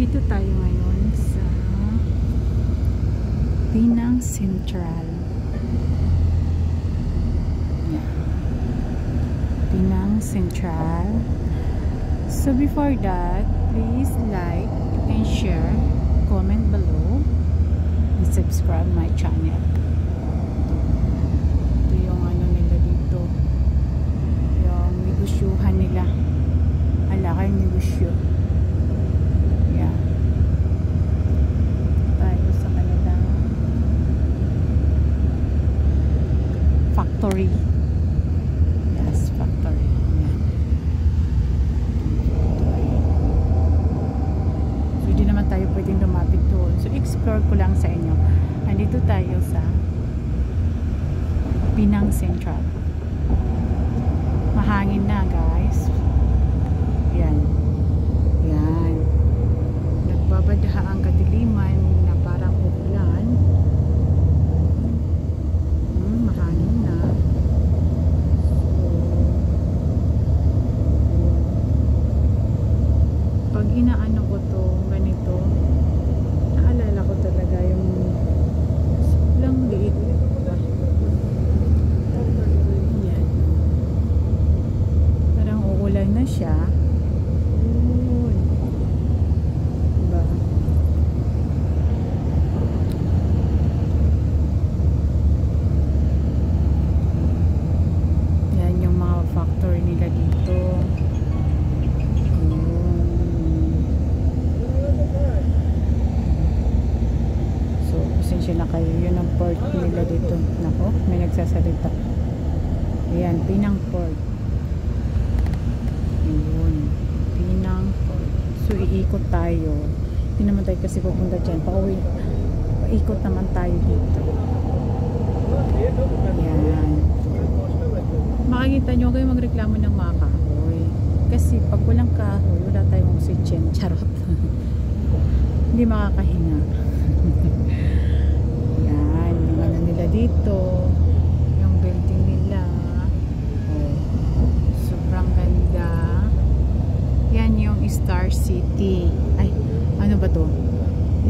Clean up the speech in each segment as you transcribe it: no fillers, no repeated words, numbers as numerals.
Dito tayo ngayon sa Pinang Central. Yeah. Pinang Central. So before that, please like and share, comment below, and subscribe my channel. Ito yung ano nila dito, yung negosyuhan nila. Alakay negosyo. Yeah. Tayo sa kanilang factory. Yes, factory. Yeah. So hindi naman tayo pwedeng lumapit doon. So explore ko lang sa inyo. Nandito tayo sa Pinang Central. Mahangin na, guys. Yan. Yan. Nagbabadaha ang kadiliman na parang ulan. Mahangin na. So, pag inaano ko to ganito, naalala ko talaga yung lang liit. Yan. Parang uulan na siya. Factory nila dito. So, pasensya na kayo. Yun ang port nila dito. Nako, may nagsasalita. Ayan, Pinang Port. Yun. Pinang Port. So, iikot tayo. Hindi naman tayo kasi pupunta dyan. Pauwi. Paikot naman tayo dito. Ayan. Makikita nyo kayo magreklamo ng mga kahoy. Kasi pag walang kahoy, wala tayong oxygen. Charot. Hindi makakahinga. Yan. Yung ano nila dito. Yung building nila. Oh, sobrang ganda. Yan yung Star City. Ay, ano ba to?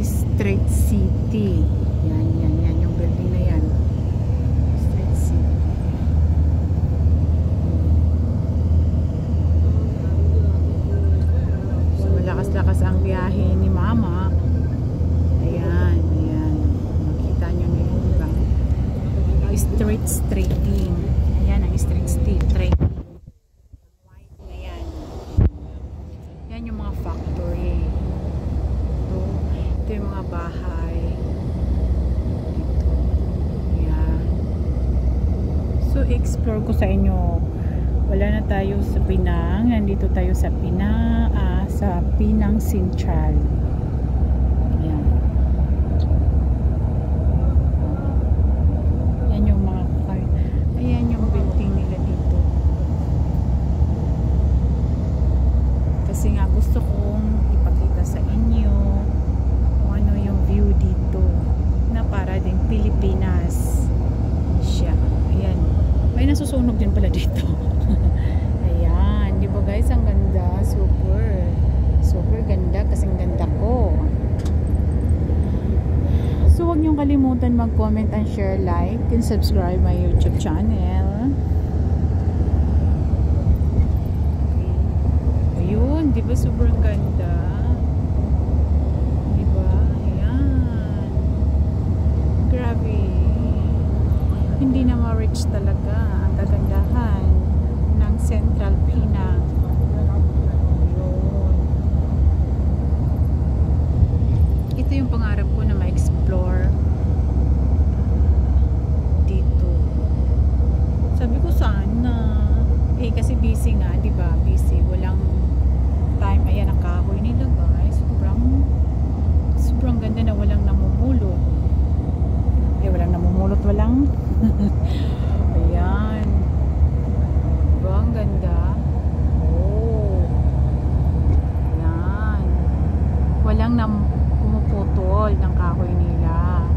Street City. Yan, yan, yan. Yung building na yan. Lakas ang biyahe ni Mama. Ayan, ayan. Makita nyo na yung iba. Street trading. Ayan ang street trading. Ayan. Ayan yung mga factory. Ito yung mga bahay. Ito. Ayan. So, explore ko sa inyo. Wala na tayo sa Pinang. Nandito tayo sa sa Pinang Central. Ayan. Yan yung mga ayan yung building nila dito. Kasi nga gusto kong ipakita sa inyo kung ano yung view dito na para din Pilipinas siya. Ayan. May nasusunog din pala dito. Ayan, di ba guys, ang ganda, super ganda, kasing ganda ko. So huwag niyong kalimutan mag-comment and share, like and subscribe my YouTube channel. Okay. Ayun, di ba sobrang ganda? Di ba? Ayan. Grabe. Hindi na ma-reach talaga ang kagandahan ng Central Pinang. Ito yung pangarap ko na ma-explore dito. Sabi ko sana kasi busy nga, di ba? Busy, walang time. Ayan ang kahoy nila, guys. Sobrang ganda na walang namumulot. Walang namumulot, walang ayan. Diba ang ganda? Oh, ayan. Walang pumuputol ng kahoy nila.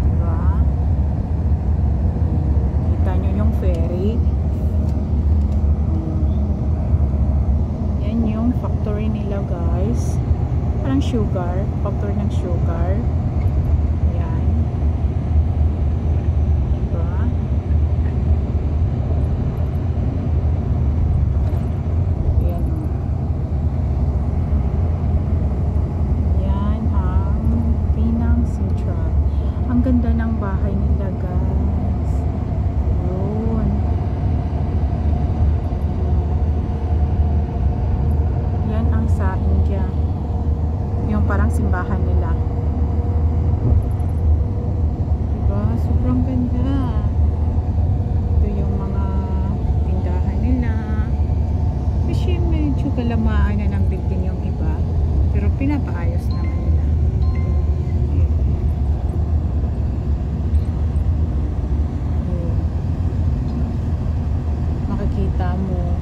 Diba? Kita nyo yung ferry. Yan yung factory nila, guys. Parang ng sugar. Factory ng sugar. Ayan. Diba? Ayan. Ayan ang Pinang Central. Ang ganda ng bahay nila, guys. Yun. Yan ang sa India. Yung parang simbahan nila. Diba? Sobrang ganda. Ito yung mga tindahan nila. Kasi medyo kalamaan na ng building yung iba. Pero pinapaayos naman nila. Ayan. Ayan. Makikita mo.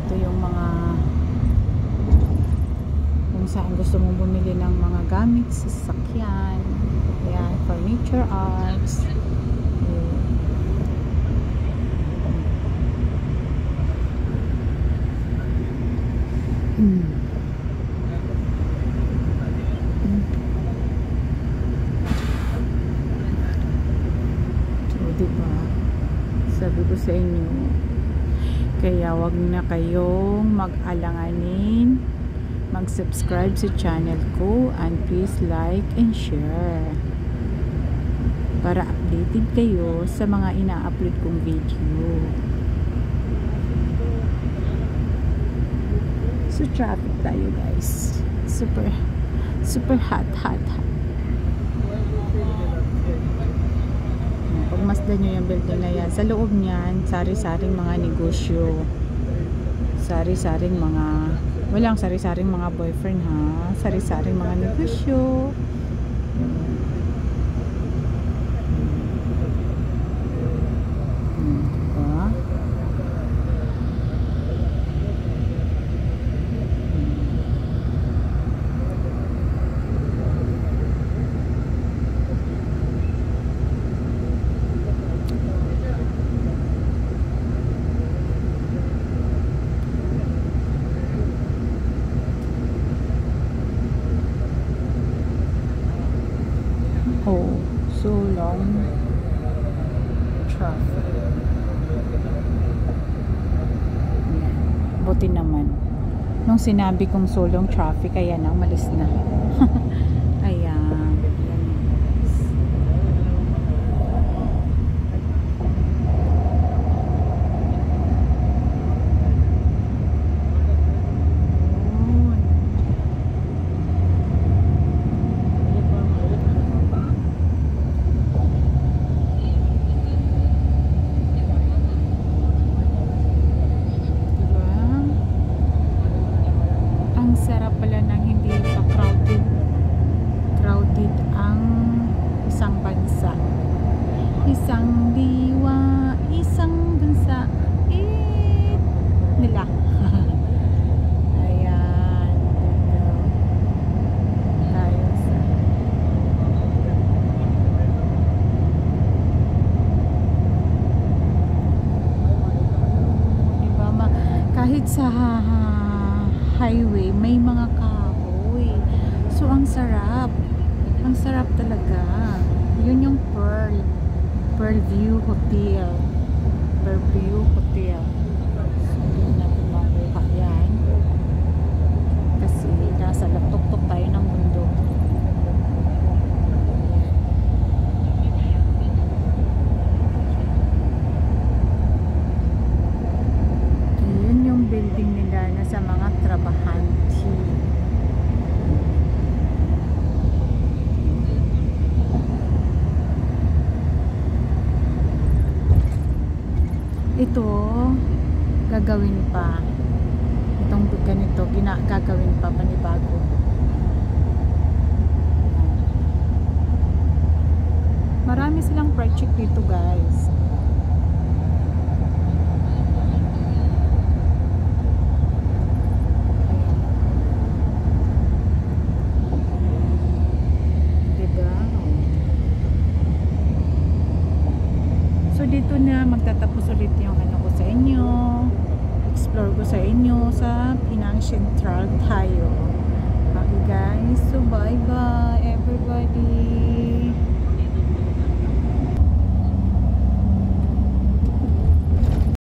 Ito yung mga kung saan gusto mong bumili ng mga gamit sa sasakyan. Ayan, furniture arts. So, diba? Sabi ko sa inyo, kaya wag na kayong mag-alanganin mag-subscribe sa channel ko and please like and share para updated kayo sa mga ina-upload kong video. So traffic tayo, guys. Super hot. Pagmasdan nyo yung building na yan, sa loob niyan sari-saring mga negosyo, sari-saring mga walang sari-saring mga boyfriend, ha, sari-saring mga negosyo. Diba? Oh, so long traffic. Buti naman. Nung sinabi kong so long traffic, ayan na, umalis na. Ayan. Sarap pala ng hindi pa crowded ang isang bansa, isang diwa, isang bansa nila. Ayan, tayo sa diba, kahit sa highway may mga kahoy, so ang sarap talaga. Yun yung Pearl View Hotel. So yun natin makuha yan kasi nasa tuktok tayo ng mundo. Yun yung building nila na sa mga trabahante. Ito gagawin pa, itong ganito gagawin pa panibago. Marami silang project dito, guys. So dito na magtatapos ulit yung ano ko sa inyo, i-explore ko sa inyo sa Penang Central tayo.